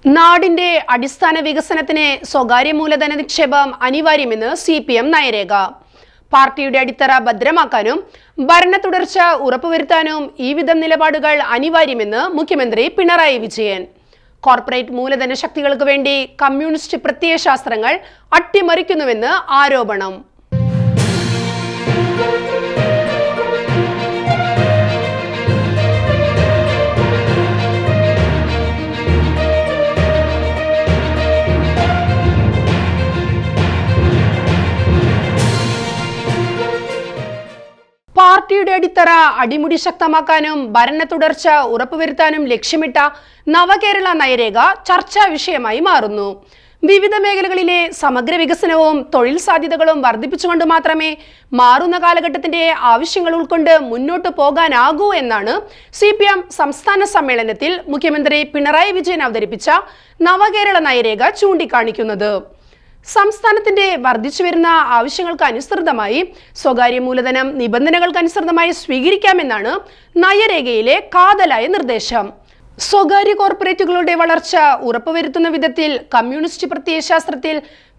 നാടിന്റെ അടിസ്ഥാന വികസനത്തിന് സ്വകാര്യ മൂലധന നിക്ഷേപം അനിവാര്യമെന്ന് CPM നയരേഖ. പാർട്ടിയുടെ അടിത്തറ ഭദ്രമാക്കാനും ഭരണ തുടർച്ച ഉറപ്പുവരുത്താനും ഈ വിധം നിലപാടുകൾ അനിവാര്യമെന്ന് മുഖ്യമന്ത്രി പിണറായി വിജയൻ. കോർപ്പറേറ്റ് മൂലധന ശക്തികൾക്ക് വേണ്ടി കമ്മ്യൂണിസ്റ്റ് പ്രത്യയശാസ്ത്രങ്ങൾ അട്ടിമറിക്കുന്നുവെന്ന് ആരോപണം. പാർട്ടിയുടെ അടിത്തറ അടിമുടി ശക്തമാക്കാനും ഭരണ തുടർച്ച ഉറപ്പുവരുത്താനും ലക്ഷ്യമിട്ട നവകേരള നയരേഖ ചർച്ചാ വിഷയമായി മാറുന്നു. വിവിധ മേഖലകളിലെ സമഗ്ര വികസനവും തൊഴിൽ സാധ്യതകളും വർദ്ധിപ്പിച്ചുകൊണ്ട് മാത്രമേ മാറുന്ന കാലഘട്ടത്തിന്റെ ആവശ്യങ്ങൾ ഉൾക്കൊണ്ട് മുന്നോട്ട് പോകാനാകൂ എന്നാണ് CPM സംസ്ഥാന സമ്മേളനത്തിൽ മുഖ്യമന്ത്രി പിണറായി വിജയൻ അവതരിപ്പിച്ച നവകേരള നയരേഖ ചൂണ്ടിക്കാണിക്കുന്നത്. സംസ്ഥാനത്തിന്റെ വർദ്ധിച്ചു വരുന്ന ആവശ്യങ്ങൾക്ക് അനുസൃതമായി സ്വകാര്യ മൂലധനം നിബന്ധനകൾക്കനുസൃതമായി സ്വീകരിക്കാമെന്നാണ് നയരേഖയിലെ കാതലായ നിർദ്ദേശം. സ്വകാര്യ കോർപ്പറേറ്റുകളുടെ വളർച്ച ഉറപ്പുവരുത്തുന്ന വിധത്തിൽ കമ്മ്യൂണിസ്റ്റ് പ്രത്യയശാസ്ത്രത്തിൽ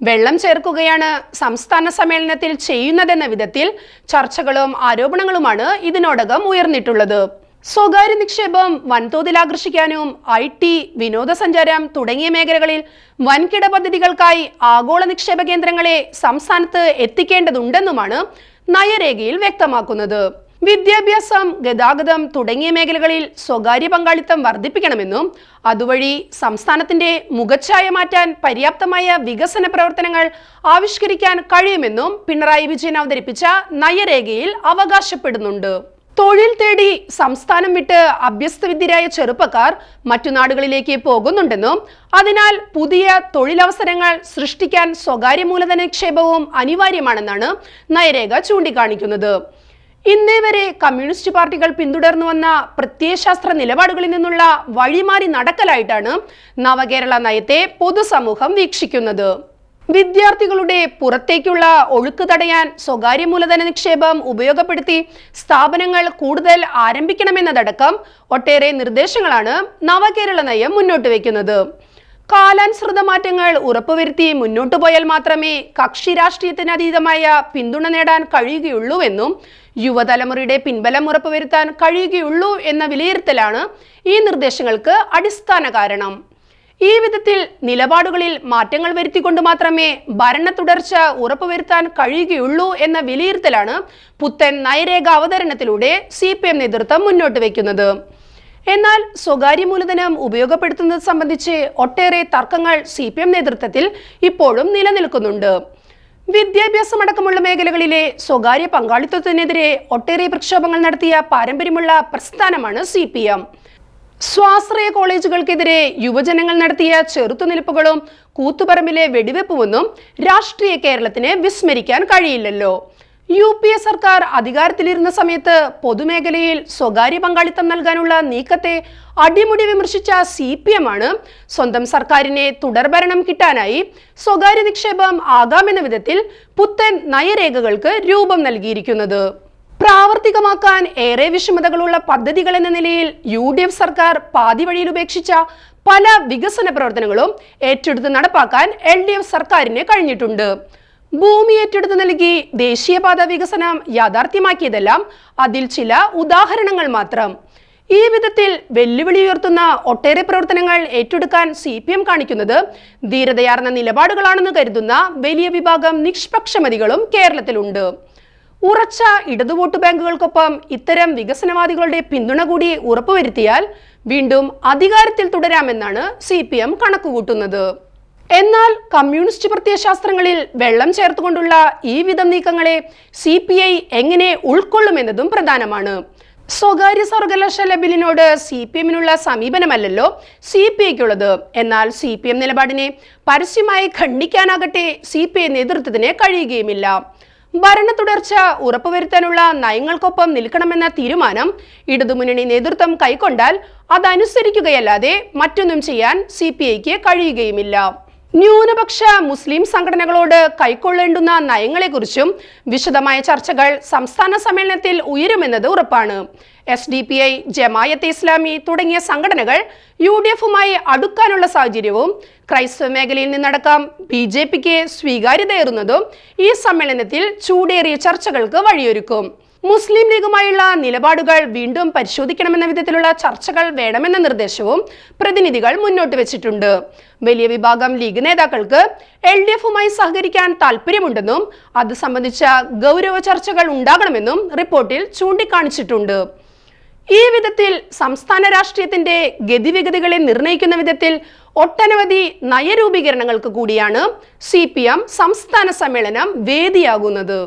വെള്ളം ചേർക്കുകയാണ് സംസ്ഥാന സമ്മേളനത്തിൽ ചെയ്യുന്നതെന്ന വിധത്തിൽ ചർച്ചകളും ആരോപണങ്ങളുമാണ് ഇതിനോടകം ഉയർന്നിട്ടുള്ളത്. സ്വകാര്യ നിക്ഷേപം വൻതോതിൽ ആകർഷിക്കാനും IT, വിനോദസഞ്ചാരം തുടങ്ങിയ മേഖലകളിൽ വൻകിട പദ്ധതികൾക്കായി ആഗോള നിക്ഷേപ കേന്ദ്രങ്ങളെ സംസ്ഥാനത്ത് എത്തിക്കേണ്ടതുണ്ടെന്നുമാണ് നയരേഖയിൽ വ്യക്തമാക്കുന്നത്. വിദ്യാഭ്യാസം, ഗതാഗതം തുടങ്ങിയ മേഖലകളിൽ സ്വകാര്യ പങ്കാളിത്തം വർദ്ധിപ്പിക്കണമെന്നും അതുവഴി സംസ്ഥാനത്തിന്റെ മുഖച്ഛായ മാറ്റാൻ പര്യാപ്തമായ വികസന പ്രവർത്തനങ്ങൾ ആവിഷ്കരിക്കാൻ കഴിയുമെന്നും പിണറായി വിജയൻ അവതരിപ്പിച്ച നയരേഖയിൽ അവകാശപ്പെടുന്നുണ്ട്. തൊഴിൽ തേടി സംസ്ഥാനം വിട്ട് അഭ്യസ്തവിദ്യരായ ചെറുപ്പക്കാർ മറ്റു നാടുകളിലേക്ക് പോകുന്നുണ്ടെന്നും അതിനാൽ പുതിയ തൊഴിലവസരങ്ങൾ സൃഷ്ടിക്കാൻ സ്വകാര്യ മൂലധന നിക്ഷേപവും അനിവാര്യമാണെന്നാണ് നയരേഖ ചൂണ്ടിക്കാണിക്കുന്നത്. ഇന്നേ വരെ കമ്മ്യൂണിസ്റ്റ് പാർട്ടികൾ പിന്തുടർന്നു വന്ന പ്രത്യയശാസ്ത്ര നിലപാടുകളിൽ നിന്നുള്ള വഴിമാറി നടക്കലായിട്ടാണ് നവകേരള നയത്തെ പൊതുസമൂഹം വീക്ഷിക്കുന്നത്. വിദ്യാർത്ഥികളുടെ പുറത്തേക്കുള്ള ഒഴുക്ക് തടയാൻ സ്വകാര്യ മൂലധന നിക്ഷേപം ഉപയോഗപ്പെടുത്തി സ്ഥാപനങ്ങൾ കൂടുതൽ ആരംഭിക്കണമെന്നതടക്കം ഒട്ടേറെ നിർദ്ദേശങ്ങളാണ് നവകേരള നയം മുന്നോട്ട് വയ്ക്കുന്നത്. കാലാനുസൃത മാറ്റങ്ങൾ ഉറപ്പുവരുത്തി മുന്നോട്ടു പോയാൽ മാത്രമേ കക്ഷി രാഷ്ട്രീയത്തിന് അതീതമായ പിന്തുണ നേടാൻ കഴിയുകയുള്ളൂവെന്നും യുവതലമുറയുടെ പിൻബലം ഉറപ്പുവരുത്താൻ കഴിയുകയുള്ളൂ എന്ന വിലയിരുത്തലാണ് ഈ നിർദ്ദേശങ്ങൾക്ക് അടിസ്ഥാന കാരണം. ഈ വിധത്തിൽ നിലപാടുകളിൽ മാറ്റങ്ങൾ വരുത്തിക്കൊണ്ട് മാത്രമേ ഭരണ തുടർച്ച ഉറപ്പുവരുത്താൻ കഴിയുകയുള്ളൂ എന്ന വിലയിരുത്തലാണ് പുത്തൻ നയരേഖ അവതരണത്തിലൂടെ CPM നേതൃത്വം മുന്നോട്ട് വയ്ക്കുന്നത്. എന്നാൽ സ്വകാര്യ മൂലധനം ഉപയോഗപ്പെടുത്തുന്നത് സംബന്ധിച്ച് ഒട്ടേറെ തർക്കങ്ങൾ CPM നേതൃത്വത്തിൽ ഇപ്പോഴും നിലനിൽക്കുന്നുണ്ട്. വിദ്യാഭ്യാസമടക്കമുള്ള മേഖലകളിലെ സ്വകാര്യ പങ്കാളിത്തത്തിനെതിരെ ഒട്ടേറെ പ്രക്ഷോഭങ്ങൾ നടത്തിയ പാരമ്പര്യമുള്ള പ്രസ്ഥാനമാണ് CPM. സ്വാശ്രയ കോളേജുകൾക്കെതിരെ യുവജനങ്ങൾ നടത്തിയ ചെറുത്തുനിൽപ്പുകളും കൂത്തുപറമ്പിലെ വെടിവെപ്പുമൊന്നും രാഷ്ട്രീയ കേരളത്തിന് വിസ്മരിക്കാൻ കഴിയില്ലല്ലോ. UPA സർക്കാർ അധികാരത്തിലിരുന്ന സമയത്ത് പൊതുമേഖലയിൽ സ്വകാര്യ പങ്കാളിത്തം നൽകാനുള്ള നീക്കത്തെ അടിമുടി വിമർശിച്ച CPM ആണ് സ്വന്തം സർക്കാരിനെ തുടർഭരണം കിട്ടാനായി സ്വകാര്യ നിക്ഷേപം ആകാമെന്ന വിധത്തിൽ പുത്തൻ നയരേഖകൾക്ക് രൂപം നൽകിയിരിക്കുന്നത്. പ്രാവർത്തികമാക്കാൻ ഏറെ വിഷമതകളുള്ള പദ്ധതികൾ എന്ന നിലയിൽ UDF സർക്കാർ പാതി വഴിയിൽ ഉപേക്ഷിച്ച പല വികസന പ്രവർത്തനങ്ങളും ഏറ്റെടുത്ത് നടപ്പാക്കാൻ LDF സർക്കാരിന് കഴിഞ്ഞിട്ടുണ്ട്. ഭൂമി ഏറ്റെടുത്ത് നൽകി ദേശീയപാത വികസനം യാഥാർത്ഥ്യമാക്കിയതെല്ലാം അതിൽ ചില ഉദാഹരണങ്ങൾ മാത്രം. ഈ വിധത്തിൽ വെല്ലുവിളി ഉയർത്തുന്ന ഒട്ടേറെ പ്രവർത്തനങ്ങൾ ഏറ്റെടുക്കാൻ CPM കാണിക്കുന്നത് ധീരതയാർന്ന നിലപാടുകളാണെന്ന് കരുതുന്ന വലിയ വിഭാഗം നിഷ്പക്ഷമതികളും കേരളത്തിലുണ്ട്. ഉറച്ച ഇടതുവോട്ട് ബാങ്കുകൾക്കൊപ്പം ഇത്തരം വികസനവാദികളുടെ പിന്തുണ കൂടി ഉറപ്പുവരുത്തിയാൽ വീണ്ടും അധികാരത്തിൽ തുടരാമെന്നാണ് CPM കണക്കുകൂട്ടുന്നത്. എന്നാൽ കമ്മ്യൂണിസ്റ്റ് പ്രത്യയശാസ്ത്രങ്ങളിൽ വെള്ളം ചേർത്തുകൊണ്ടുള്ള ഈ വിധം നീക്കങ്ങളെ CPI എങ്ങനെ ഉൾക്കൊള്ളുമെന്നതും പ്രധാനമാണ്. സ്വകാര്യ സർവകലാശാല ബില്ലിനോട് CPMനുള്ള സമീപനമല്ലല്ലോ CPIക്കുള്ളത്. എന്നാൽ CPM നിലപാടിനെ പരസ്യമായി ഖണ്ഡിക്കാനാകട്ടെ CPI നേതൃത്വത്തിന് കഴിയുകയുമില്ല. ഭരണ തുടർച്ച ഉറപ്പുവരുത്താനുള്ള നയങ്ങൾക്കൊപ്പം നിൽക്കണമെന്ന തീരുമാനം ഇടതുമുന്നണി നേതൃത്വം കൈക്കൊണ്ടാൽ അതനുസരിക്കുകയല്ലാതെ മറ്റൊന്നും ചെയ്യാൻ CPIക്ക് കഴിയുകയുമില്ല. ന്യൂനപക്ഷ മുസ്ലിം സംഘടനകളോട് കൈക്കൊള്ളേണ്ടുന്ന നയങ്ങളെക്കുറിച്ചും വിശദമായ ചർച്ചകൾ സംസ്ഥാന സമ്മേളനത്തിൽ ഉയരുമെന്നത് ഉറപ്പാണ്. SDPI, ജമായത്തെ ഇസ്ലാമി തുടങ്ങിയ സംഘടനകൾ UDFുമായി അടുക്കാനുള്ള സാഹചര്യവും ക്രൈസ്തവ മേഖലയിൽ നിന്നടക്കം BJPക്ക് സ്വീകാര്യതയേറുന്നതും ഈ സമ്മേളനത്തിൽ ചൂടേറിയ ചർച്ചകൾക്ക് വഴിയൊരുക്കും. മുസ്ലിം ലീഗുമായുള്ള നിലപാടുകൾ വീണ്ടും പരിശോധിക്കണമെന്ന വിധത്തിലുള്ള ചർച്ചകൾ വേണമെന്ന നിർദ്ദേശവും പ്രതിനിധികൾ മുന്നോട്ട് വെച്ചിട്ടുണ്ട്. വലിയ വിഭാഗം ലീഗ് നേതാക്കൾക്ക് LDFുമായി സഹകരിക്കാൻ താല്പര്യമുണ്ടെന്നും അത് സംബന്ധിച്ച ഗൗരവ ചർച്ചകൾ ഉണ്ടാകണമെന്നും റിപ്പോർട്ടിൽ ചൂണ്ടിക്കാണിച്ചിട്ടുണ്ട്. ഈ വിധത്തിൽ സംസ്ഥാന രാഷ്ട്രീയത്തിന്റെ ഗതിവിഗതികളെ നിർണ്ണയിക്കുന്ന വിധത്തിൽ ഒട്ടനവധി നയരൂപീകരണങ്ങൾക്ക് കൂടിയാണ് CPM സംസ്ഥാന സമ്മേളനം വേദിയാകുന്നത്.